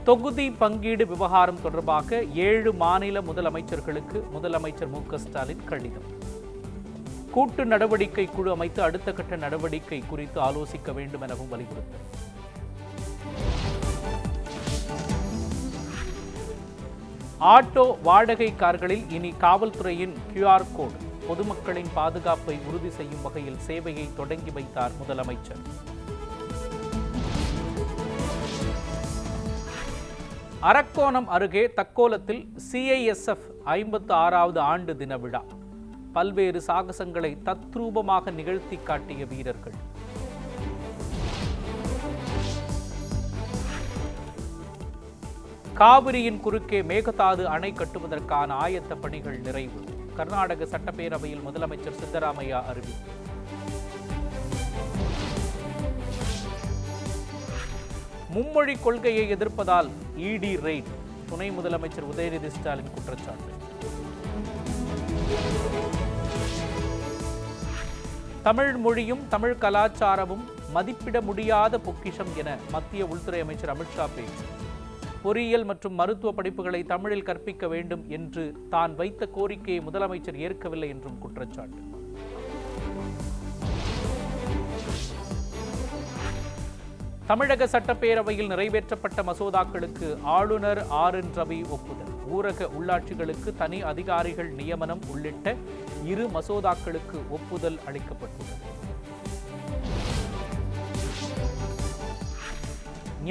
தொகுதி பங்கீடு விவகாரம் தொடர்பாக 7 மாநில முதலமைச்சர்களுக்கு முதலமைச்சர் மு.க.ஸ்டாலின் கடிதம். கூட்டு நடவடிக்கை குழு அமைத்து அடுத்த கட்ட நடவடிக்கை குறித்து ஆலோசிக்க வேண்டும் எனவும் வலியுறுத்தல். ஆட்டோ வாடகை கார்களில் இனி காவல்துறையின் QR கோடு. பொதுமக்களின் பாதுகாப்பை உறுதி செய்யும் வகையில் சேவையை தொடங்கி வைத்தார் முதலமைச்சர். அரக்கோணம் அருகே தக்கோலத்தில் CISF 56வது ஆண்டு தின விழா. பல்வேறு சாகசங்களை தத்ரூபமாக நிகழ்த்தி காட்டிய வீரர்கள். காவிரியின் குறுக்கே மேகதாது அணை கட்டுவதற்கான ஆயத்த பணிகள் நிறைவு. கர்நாடக சட்டப்பேரவையில் முதலமைச்சர் சித்தராமையா அறிவிப்பு. மும்மொழி கொள்கையை எதிர்ப்பதால் ED ரெய்ட். துணை முதலமைச்சர் உதயநிதி ஸ்டாலின் குற்றச்சாட்டு. தமிழ் மொழியும் தமிழ் கலாச்சாரமும் மதிப்பிட முடியாத பொக்கிஷம் என மத்திய உள்துறை அமைச்சர் அமித்ஷா பேச்சு. பொறியியல் மற்றும் மருத்துவ படிப்புகளை தமிழில் கற்பிக்க வேண்டும் என்று தான் வைத்த கோரிக்கையை முதலமைச்சர் ஏற்கவில்லை என்றும் குற்றச்சாட்டு. தமிழக சட்டப்பேரவையில் நிறைவேற்றப்பட்ட மசோதாக்களுக்கு ஆளுநர் RN ரவி ஒப்புதல். ஊரக உள்ளாட்சிகளுக்கு தனி அதிகாரிகள் நியமனம் உள்ளிட்ட 2 மசோதாக்களுக்கு ஒப்புதல் அளிக்கப்பட்டுள்ளது.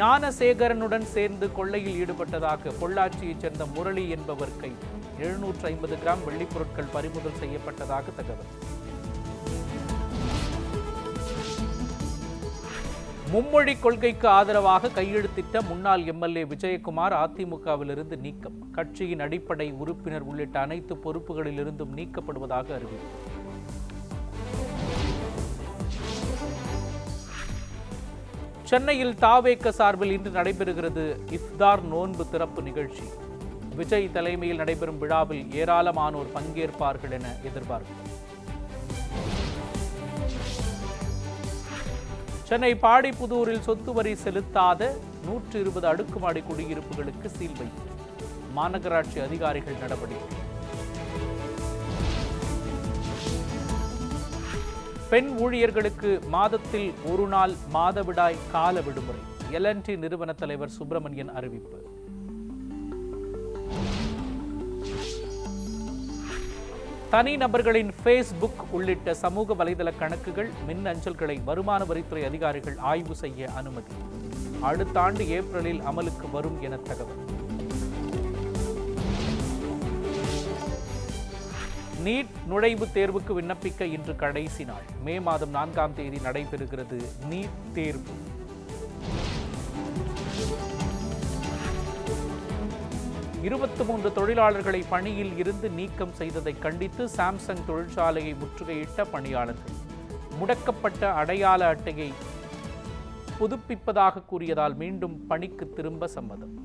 ஞானசேகரனுடன் சேர்ந்து கொள்ளையில் ஈடுபட்டதாக பொள்ளாச்சியைச் சேர்ந்த முரளி என்பவர் கைது. 750 கிராம் வெள்ளிப் பொருட்கள் பறிமுதல் செய்யப்பட்டதாக தகவல். மும்மொழி கொள்கைக்கு ஆதரவாக கையெழுத்திட்ட முன்னாள் MLA விஜயகுமார் அதிமுகவிலிருந்து நீக்கம். கட்சியின் அடிப்படை உறுப்பினர் உள்ளிட்ட அனைத்து பொறுப்புகளிலிருந்தும் நீக்கப்படுவதாக அறிவிப்பு. சென்னையில் தாவேக சார்பில் இன்று நடைபெறுகிறது இஃப்தார் நோன்பு திறப்பு நிகழ்ச்சி. விஜய் தலைமையில் நடைபெறும் விழாவில் ஏராளமானோர் பங்கேற்பார்கள் என எதிர்பார்ப்பு. சென்னை பாடிப்புதூரில் சொத்து வரி செலுத்தாத 120 அடுக்குமாடி குடியிருப்புகளுக்கு சீல் வைப்பு. மாநகராட்சி அதிகாரிகள் நடவடிக்கை. பெண் ஊழியர்களுக்கு மாதத்தில் 1 நாள் மாதவிடாய் கால விடுமுறை. L&T நிறுவன தலைவர் சுப்பிரமணியன் அறிவிப்பு. தனிநபர்களின் Facebook உள்ளிட்ட சமூக வலைதள கணக்குகள், மின் அஞ்சல்களை வருமான வரித்துறை அதிகாரிகள் ஆய்வு செய்ய அனுமதி. அடுத்த ஆண்டு ஏப்ரலில் அமலுக்கு வரும் என தகவல். நீட் நுழைவுத் தேர்வுக்கு விண்ணப்பிக்க இன்று கடைசி நாள். மே மாதம் 4ஆம் தேதி நடைபெறுகிறது நீட் தேர்வு. இருபத்தி தொழிலாளர்களை பணியில் இருந்து நீக்கம் செய்ததை கண்டித்து சாம்சங் தொழிற்சாலையை முற்றுகையிட்ட பணியாளர்கள். முடக்கப்பட்ட அடையாள அட்டையை புதுப்பிப்பதாக கூறியதால் மீண்டும் பணிக்கு திரும்ப சம்மதம்.